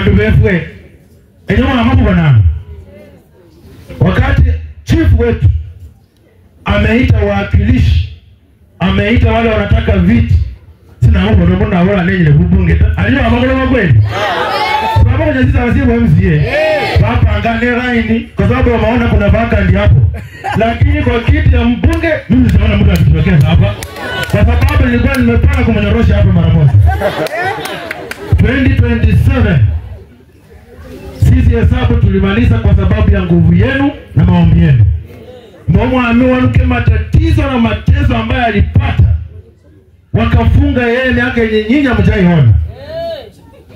bandu befwe enyuma amabu bana. Wakati chief wetu ameita wakilishi, ameita wale wanataka viti, sina mambo ndio mbona wala nenye bunge aliyo amagolo kweli sababu kwa sisi wasibu MCA hapa angane line kwa sababu wameona kuna vacant hapo, lakini kwa kiti ya mbunge mimi siona mtu akitokea hapa kwa sababu nilikuwa nimepanga kumnyorosha hapa mara moja. 2027 sisi hesabu tulimaliza kwa sababu ya nguvu yenu na maombi yenu. Mmoja amewanuke matatizo na mateso ambayo alipata, wakafunga yeye miaka yenye nyinyi hamjaiona.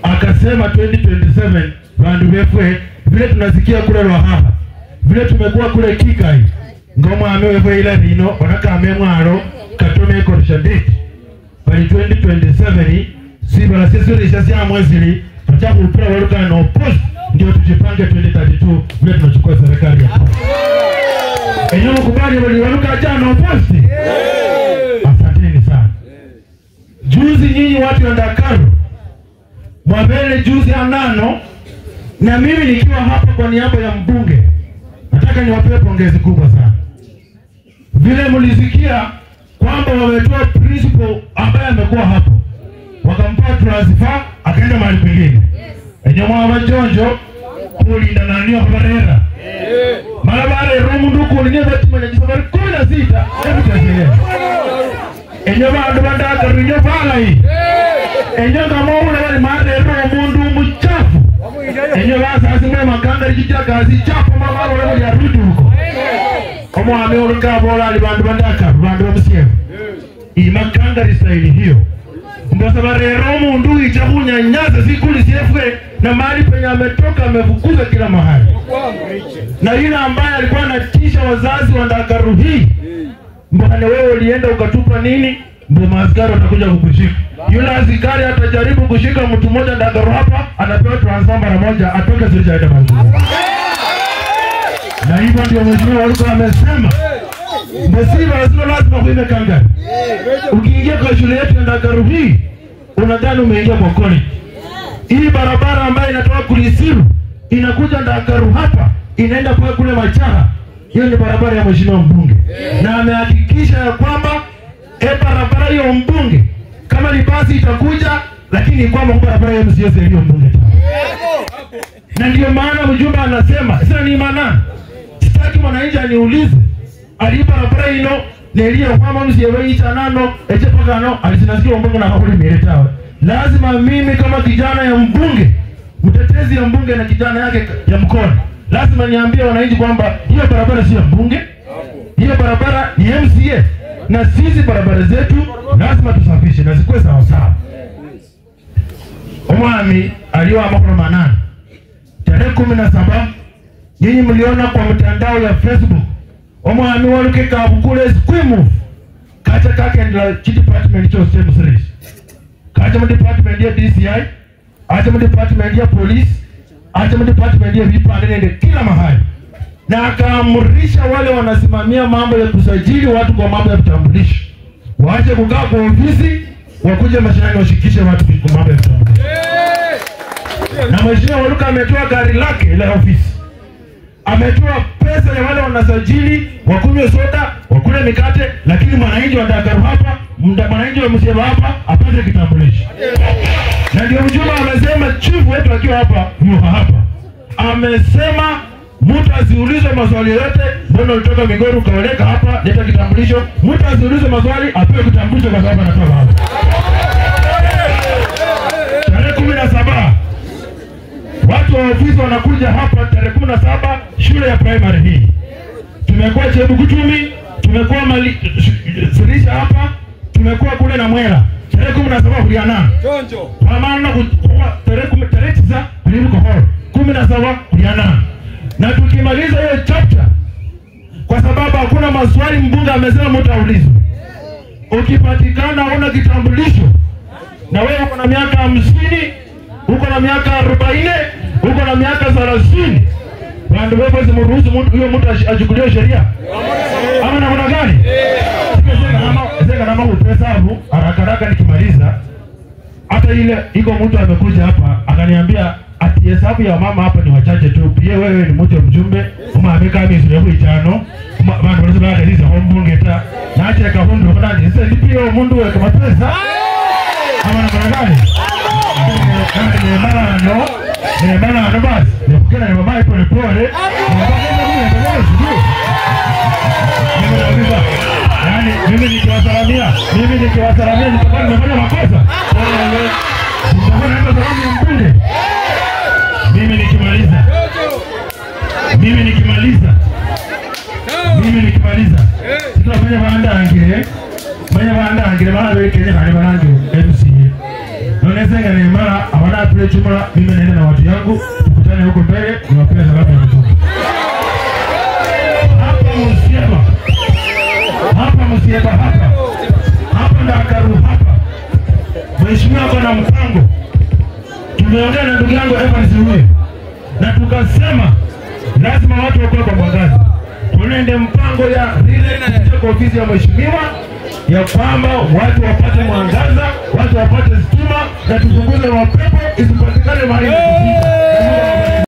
Akasema 2027 bandu befwe vile tunasikia kule Lwahaha, vile tumekuwa kule Kikai, ngoma amewefwe ila nino wanaka amemwaro katome korishandiki bali 2027 siba la sisi risasi ya mwezili tutaku upira waluka na opost ndio tujipange 2032 vile tunachukua serikali ya eneo kubali wali waluka jana opost. Asanteni sana. Juzi nyinyi watu wa Ndakaru mwabele juzi anano, na mimi nikiwa hapa kwa niaba ya mbunge nataka niwape pongezi kubwa sana. Vile mlisikia kwamba wametoa principal ambaye amekuwa hapo, wakampa transfer akaenda mahali pengine. Enyo mwa Jonjo kulinda nanio barera. Marabare romu nduku ni nyewe tumenya jisabari 16 hebu tasiye. Enyo bandu bandaka rinyo pala hii. Enyo kama ule wale mare romu ndu mchafu. Enyo basa asimwe makanga rijita kazi chafu mama wale ya rudu huko. Omo ameonga bola ali bandu bandaka bandu msiemu. Imakanga risaili hiyo. Ndio sababu romu ndu ichakunya nyaza sikuli sifwe na mahali penye ametoka amefukuza kila mahali. Na yule ambaye alikuwa anatisha wazazi wa Ndakaru hii, mbona wewe ulienda ukatupa nini? Ndio maaskari watakuja kukushika. Yule askari atajaribu kushika mtu mmoja Ndakaru hapa, anapewa transfer mara moja atoke sisi aende mazuri. Na hivyo ndio mheshimiwa alikuwa amesema. Msiba lazima kuime kanga. Ukiingia kwa shule yetu ya Ndakaru hii, unadhani umeingia kwa college. Hii barabara ambayo inatoka Kulisiru inakuja Ndakaru hapa, inaenda kwa kule Machaha. Hiyo ni barabara ya mheshimiwa mbunge. Na amehakikisha ya kwamba barabara hiyo mbunge kama ni basi itakuja, lakini kwamba barabara hiyo msiyo hiyo mbunge. Na ndio maana mjumbe anasema, sasa ni maana sitaki mwananchi aniulize ali barabara hino neliyo kwamba msiyo hicha nano echepakano alisinasikia mbunge na hakuli miretawe. Lazima mimi kama kijana ya mbunge, mtetezi ya mbunge na kijana yake ya mkono, lazima niambie wananchi kwamba hiyo barabara si ya mbunge, hiyo barabara ni MCA, na sisi barabara zetu lazima tusafishe na zikuwe sawa sawa. Omwami aliyo amakoro manana tarehe 17 nyinyi mliona kwa mtandao ya Facebook, omwami waluke kabukule squimu kacha kake ndla department cho same series. Acha department ya DCI, acha department ya police, acha department ya vipande nende kila mahali. Na akaamrisha wale wanasimamia mambo ya kusajili watu kwa mambo ya vitambulisho, waache kukaa kwa ofisi, wakuje mashinani washikishe watu kwa mambo ya vitambulisho. Na mheshimiwa Waluka ametoa gari lake la ofisi, ametoa pesa ya wale wanasajili wakunywe soda, wakule mikate, lakini mwananchi wa Ndakaru hapa, mwananchi wa Msieba hapa apate kitambulisho. Na ndio mjumbe amesema, chief wetu akiwa hapa hapa amesema mtu asiulize maswali yote, mbona ulitoka Migori ukaoleka hapa, leta kitambulisho. Mtu asiulize maswali, apewe kitambulisho kwa sababu anatoka hapa. Tarehe 17 watu wa ofisi wanakuja hapa tarehe 17 shule ya primary hii. Tumekuwa Chebukuchumi, tumekuwa Sirisha hapa, tumekuwa kule na Mwera. Tarehe 17 kuliana. Jonjo. Kwa maana tarehe 9 kuliko horo. 17 kuliana. Na tukimaliza hiyo chapter, kwa sababu hakuna maswali mbunge amesema mtaulizwa. Ukipatikana una kitambulisho na wewe uko na miaka 50, uko na miaka 40, uko na miaka 30, ndio wewe basi mruhusu huyo mtu achukuliwe sheria. Ama na kuna gani? Sasa kama upesabu haraka nikimaliza, hata ile iko mtu amekuja hapa akaniambia ati hesabu ya mama hapa ni wachache tu. Pia wewe ni mmoja mjumbe, umameka mimi sio itano. Bantu wanasema hadithi za mbungeta. Na acha kahundu ndani. Sasa nipio mundu wa kama pesa. Ama na baragani. Ni mara basi. Nikukena ni mama ipo ni pole. Yaani mimi nikiwasalamia nitakuwa nimefanya makosa. Nitakuwa naenda salamu ya mbunge. Mimi nikimaliza. Tutafanya baanda angire mara wewe Kenya kale barangi MCA. Naoneza ni mara abana apile chuma mimi naenda na watu yangu tukutane huko mbele niwapeleke sababu ya mtu. Hapa ndakaru hapa. Mheshimiwa bwana Mpango. Tumeongea na ndugu yangu Evans huyu. Na tukasema lazima watu wakoe kwa mwangazi. Tunaende mpango ya ile kwa ofisi ya mheshimiwa ya kwamba watu wapate mwangaza, watu wapate stima na tupunguze mapepo isipatikane mahali.